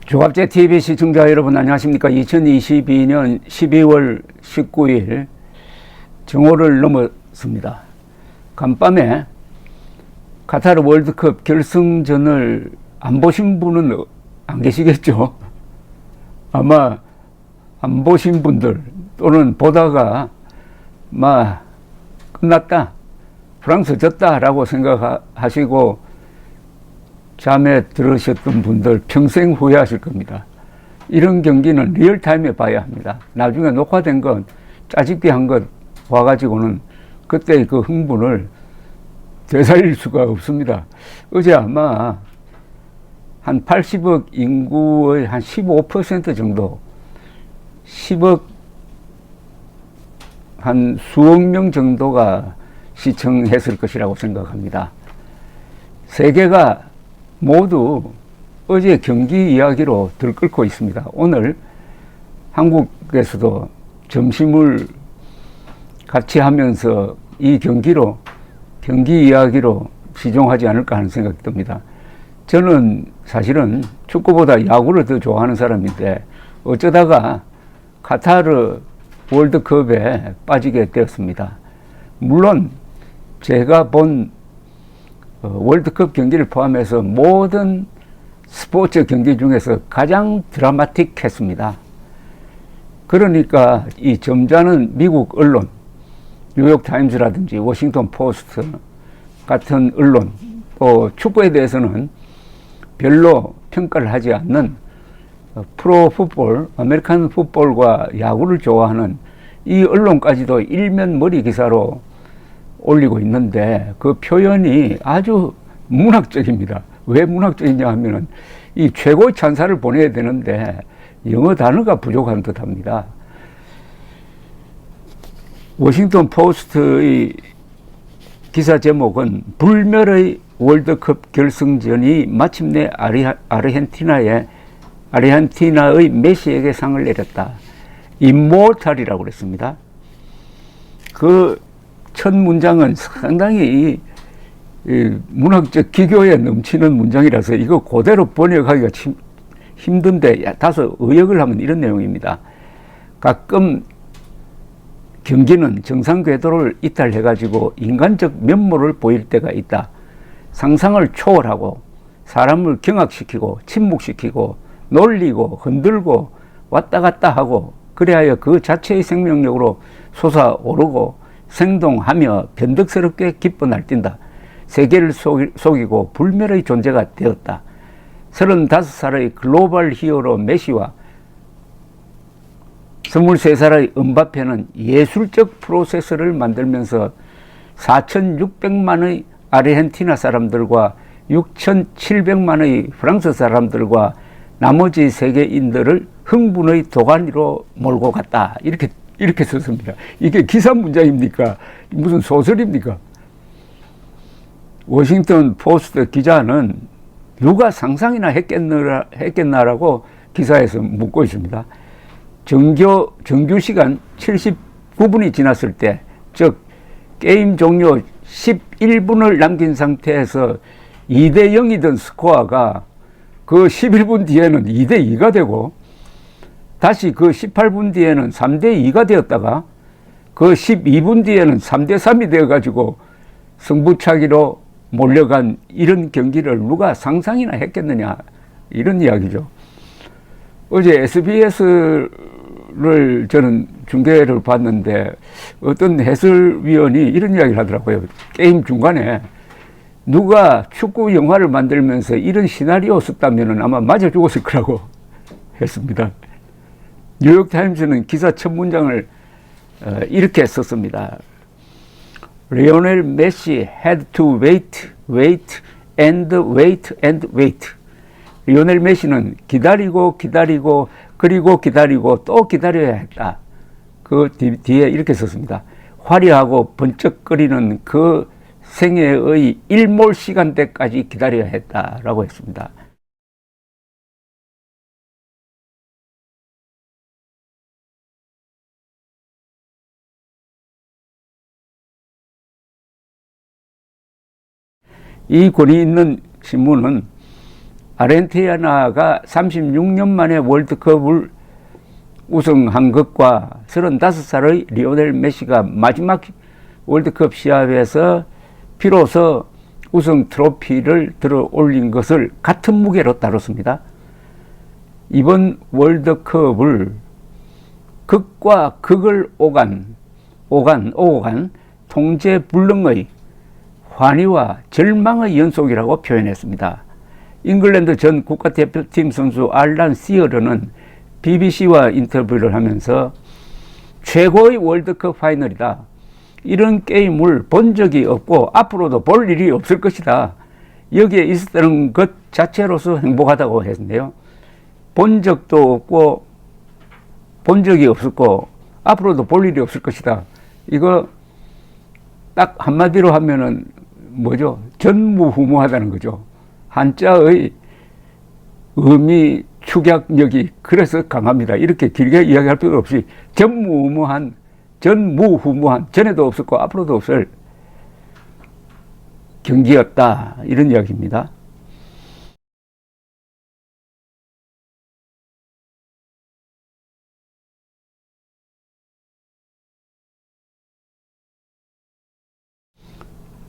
조갑제 TV 시청자 여러분 안녕하십니까. 2022년 12월 19일 정오를 넘었습니다. 간밤에 카타르 월드컵 결승전을 안 보신 분은 안 계시겠죠. 아마 안 보신 분들 또는 보다가 끝났다, 프랑스 졌다 라고 생각하시고 잠에 들으셨던 분들 평생 후회하실 겁니다. 이런 경기는 리얼타임에 봐야 합니다. 나중에 녹화된 건 짜집기 한 것 와가지고는 그때 그 흥분을 되살릴 수가 없습니다. 어제 아마 한 80억 인구의 한 15% 정도, 10억 한 수억 명 정도가 시청했을 것이라고 생각합니다. 세계가 모두 어제 경기 이야기로 들끓고 있습니다. 오늘 한국에서도 점심을 같이 하면서 이 경기 이야기로 시종하지 않을까 하는 생각이 듭니다. 저는 사실은 축구보다 야구를 더 좋아하는 사람인데 어쩌다가 카타르 월드컵에 빠지게 되었습니다. 물론 제가 본 월드컵 경기를 포함해서 모든 스포츠 경기 중에서 가장 드라마틱했습니다. 그러니까 이 점잖은 미국 언론, 뉴욕타임즈라든지 워싱턴 포스트 같은 언론, 또 축구에 대해서는 별로 평가를 하지 않는 프로풋볼, 아메리칸 풋볼과 야구를 좋아하는 이 언론까지도 일면 머리 기사로 올리고 있는데 그 표현이 아주 문학적입니다. 왜 문학적이냐 하면은 이 최고의 찬사를 보내야 되는데 영어 단어가 부족한 듯 합니다. 워싱턴 포스트의 기사 제목은 불멸의 월드컵 결승전이 마침내 아르헨티나의 메시에게 상을 내렸다. 임모탈이라고 그랬습니다. 그 첫 문장은 상당히 문학적 기교에 넘치는 문장이라서 이거 그대로 번역하기가 힘든데 다소 의역을 하면 이런 내용입니다. 가끔 경기는 정상 궤도를 이탈해가지고 인간적 면모를 보일 때가 있다. 상상을 초월하고 사람을 경악시키고 침묵시키고 놀리고 흔들고 왔다 갔다 하고 그래야 그 자체의 생명력으로 솟아오르고 생동하며 변덕스럽게 기뻐 날뛴다. 세계를 속이고 불멸의 존재가 되었다. 35살의 글로벌 히어로 메시와 23살의 음바페는 예술적 프로세스를 만들면서 4,600만의 아르헨티나 사람들과 6,700만의 프랑스 사람들과 나머지 세계인들을 흥분의 도가니로 몰고 갔다. 이렇게 썼습니다. 이게 기사 문장입니까? 무슨 소설입니까? 워싱턴 포스트 기자는 누가 상상이나 했겠나라고 기사에서 묻고 있습니다. 정규 시간 79분이 지났을 때, 즉 게임 종료 11분을 남긴 상태에서 2대 0이던 스코어가 그 11분 뒤에는 2대 2가 되고 다시 그 18분 뒤에는 3대 2가 되었다가 그 12분 뒤에는 3대 3이 되어가지고 승부차기로 몰려간 이런 경기를 누가 상상이나 했겠느냐, 이런 이야기죠. 어제 SBS를 저는 중계를 봤는데 어떤 해설위원이 이런 이야기를 하더라고요. 게임 중간에 누가 축구 영화를 만들면서 이런 시나리오 썼다면 아마 맞아 죽었을 거라고 했습니다. 뉴욕타임즈는 기사 첫 문장을 이렇게 썼습니다. 리오넬 메시 had to wait and wait and wait. 리오넬 메시는 기다리고 그리고 기다리고 또 기다려야 했다. 그 뒤에 이렇게 썼습니다. 화려하고 번쩍거리는 그 생애의 일몰 시간대까지 기다려야 했다라고 했습니다. 이 권위 있는 신문은 아르헨티나가 36년 만에 월드컵을 우승한 것과 35살의 리오넬 메시가 마지막 월드컵 시합에서 비로소 우승 트로피를 들어 올린 것을 같은 무게로 다뤘습니다. 이번 월드컵을 극과 극을 오고 간 통제불능의 환희와 절망의 연속이라고 표현했습니다. 잉글랜드 전 국가대표팀 선수 알란 시어러는 BBC와 인터뷰를 하면서 최고의 월드컵 파이널이다. 이런 게임을 본 적이 없고 앞으로도 볼 일이 없을 것이다. 여기에 있었다는 것 자체로서 행복하다고 했는데요. 본 적도 없고 본 적이 없었고 앞으로도 볼 일이 없을 것이다. 이거 딱 한마디로 하면은 뭐죠? 전무후무하다는 거죠. 한자의 의미 축약력이 그래서 강합니다. 이렇게 길게 이야기할 필요 없이 전무후무한, 전에도 없었고 앞으로도 없을 경기였다. 이런 이야기입니다.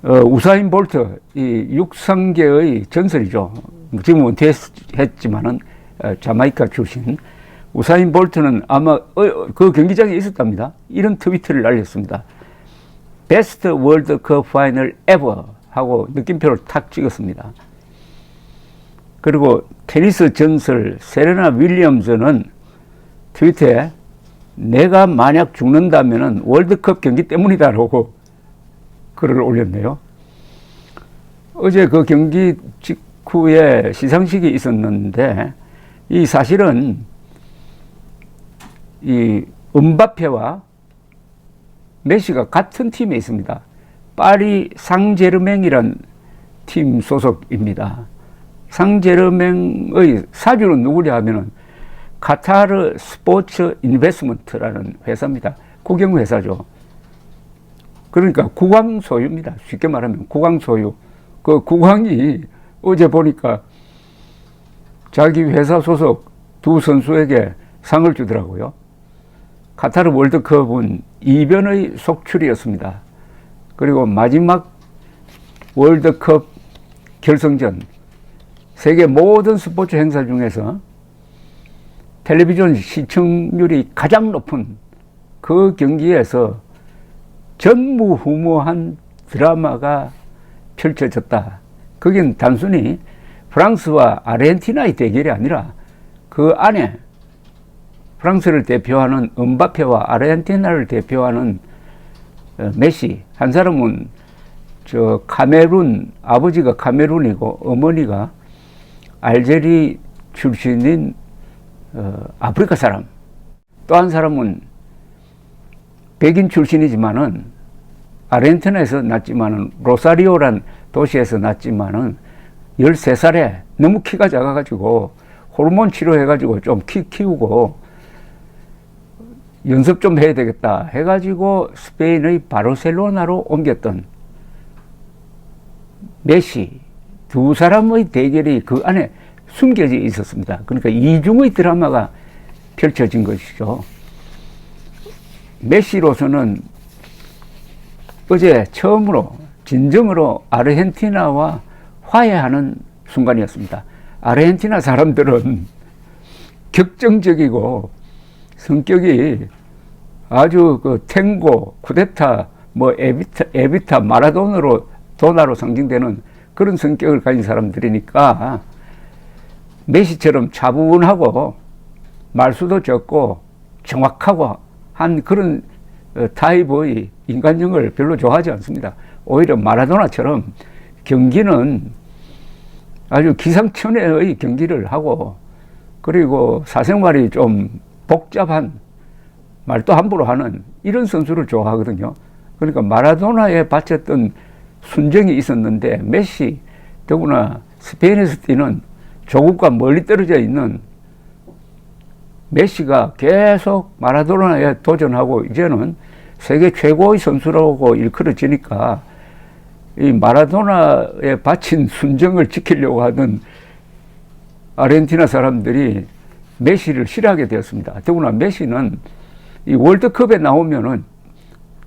우사인 볼트, 이 육상계의 전설이죠. 지금 은퇴했지만은 자마이카 출신 우사인 볼트는 아마 그 경기장에 있었답니다. 이런 트위트를 날렸습니다. Best World Cup Final Ever 하고 느낌표를 탁 찍었습니다. 그리고 테니스 전설 세레나 윌리엄스는 트위터에 내가 만약 죽는다면은 월드컵 경기 때문이다라고 글을 올렸네요. 어제 그 경기 직후에 시상식이 있었는데 이 사실은 이 음바페와 메시가 같은 팀에 있습니다. 파리 상제르맹이란 팀 소속입니다. 상제르맹의 사주는 누구냐 하면은 카타르 스포츠 인베스먼트라는 회사입니다. 국영회사죠. 그러니까 국왕 소유입니다. 쉽게 말하면 국왕 소유. 그 국왕이 어제 보니까 자기 회사 소속 두 선수에게 상을 주더라고요. 카타르 월드컵은 이변의 속출이었습니다. 그리고 마지막 월드컵 결승전, 세계 모든 스포츠 행사 중에서 텔레비전 시청률이 가장 높은 그 경기에서 전무후무한 드라마가 펼쳐졌다. 그게 단순히 프랑스와 아르헨티나의 대결이 아니라 그 안에 프랑스를 대표하는 음바페와 아르헨티나를 대표하는 메시, 한 사람은 저 카메룬, 아버지가 카메룬이고 어머니가 알제리 출신인 아프리카 사람, 또 한 사람은 백인 출신이지만은 아르헨티나에서 났지만은 로사리오란 도시에서 났지만은 13살에 너무 키가 작아가지고 호르몬 치료해가지고 좀 키우고 연습 좀 해야 되겠다 해가지고 스페인의 바르셀로나로 옮겼던 메시, 두 사람의 대결이 그 안에 숨겨져 있었습니다. 그러니까 이중의 드라마가 펼쳐진 것이죠. 메시로서는 어제 처음으로 진정으로 아르헨티나와 화해하는 순간이었습니다. 아르헨티나 사람들은 격정적이고 성격이 아주 그 탱고, 쿠데타, 뭐 에비타, 마라도나로 상징되는 그런 성격을 가진 사람들이니까 메시처럼 차분하고 말수도 적고 정확하고 한 그런 타입의 인간형을 별로 좋아하지 않습니다. 오히려 마라도나처럼 경기는 아주 기상천외의 경기를 하고 그리고 사생활이 좀 복잡한 말도 함부로 하는 이런 선수를 좋아하거든요. 그러니까 마라도나에 바쳤던 순정이 있었는데 메시, 더구나 스페인에서 뛰는 조국과 멀리 떨어져 있는 메시가 계속 마라도나에 도전하고 이제는 세계 최고의 선수라고 일컬어지니까 이 마라도나에 바친 순정을 지키려고 하는 아르헨티나 사람들이 메시를 싫어하게 되었습니다. 더구나 메시는 이 월드컵에 나오면은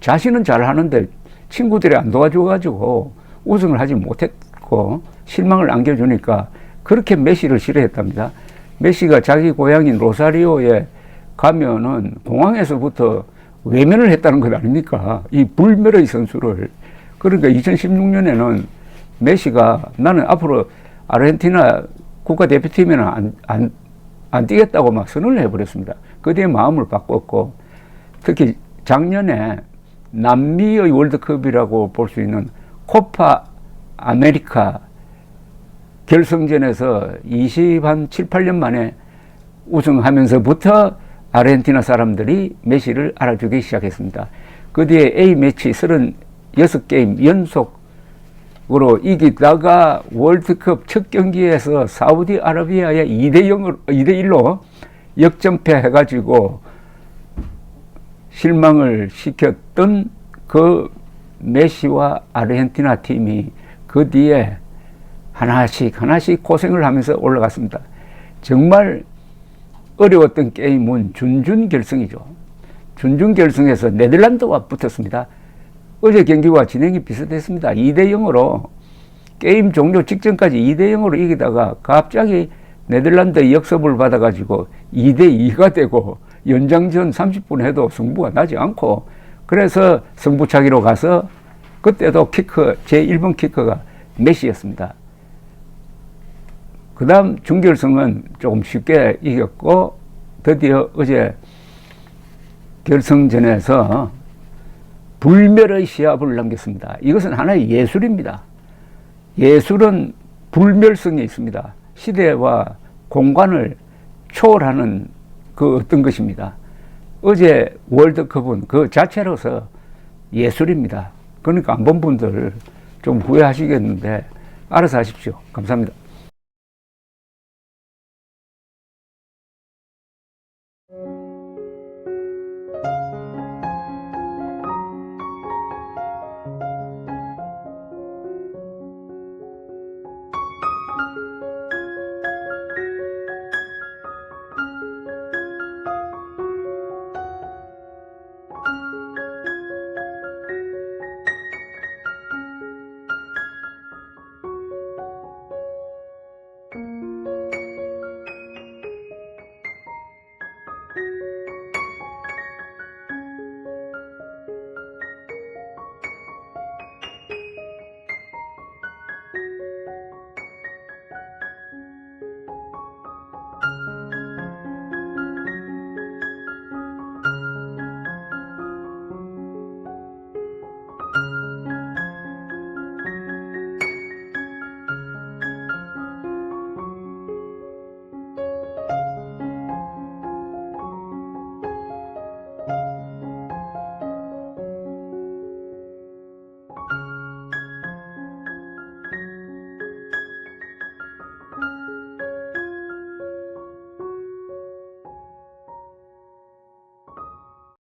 자신은 잘하는데 친구들이 안 도와줘가지고 우승을 하지 못했고 실망을 안겨주니까 그렇게 메시를 싫어했답니다. 메시가 자기 고향인 로사리오에 가면은 공항에서부터 외면을 했다는 것 아닙니까? 이 불멸의 선수를. 그러니까 2016년에는 메시가 나는 앞으로 아르헨티나 국가대표팀에는 안 뛰겠다고 막 선언을 해버렸습니다. 그 뒤에 마음을 바꿨고, 특히 작년에 남미의 월드컵이라고 볼 수 있는 코파 아메리카 결승전에서 7, 8년 만에 우승하면서부터 아르헨티나 사람들이 메시를 알아주기 시작했습니다. 그 뒤에 A매치 36게임 연속으로 이기다가 월드컵 첫 경기에서 사우디아라비아에 2대1로 역전패해가지고 실망을 시켰던 그 메시와 아르헨티나 팀이 그 뒤에 하나씩 고생을 하면서 올라갔습니다. 정말 어려웠던 게임은 준준결승이죠. 준준결승에서 네덜란드와 붙었습니다. 어제 경기와 진행이 비슷했습니다. 2대0으로 게임 종료 직전까지 2대0으로 이기다가 갑자기 네덜란드의 역습을 받아가지고 2대2가 되고 연장전 30분 해도 승부가 나지 않고, 그래서 승부차기로 가서 그때도 제1번 키커가 메시였습니다. 그 다음 준결승은 조금 쉽게 이겼고, 드디어 어제 결승전에서 불멸의 시합을 남겼습니다. 이것은 하나의 예술입니다. 예술은 불멸성이 있습니다. 시대와 공간을 초월하는 그 어떤 것입니다. 어제 월드컵은 그 자체로서 예술입니다. 그러니까 안 본 분들 좀 후회하시겠는데 알아서 하십시오. 감사합니다.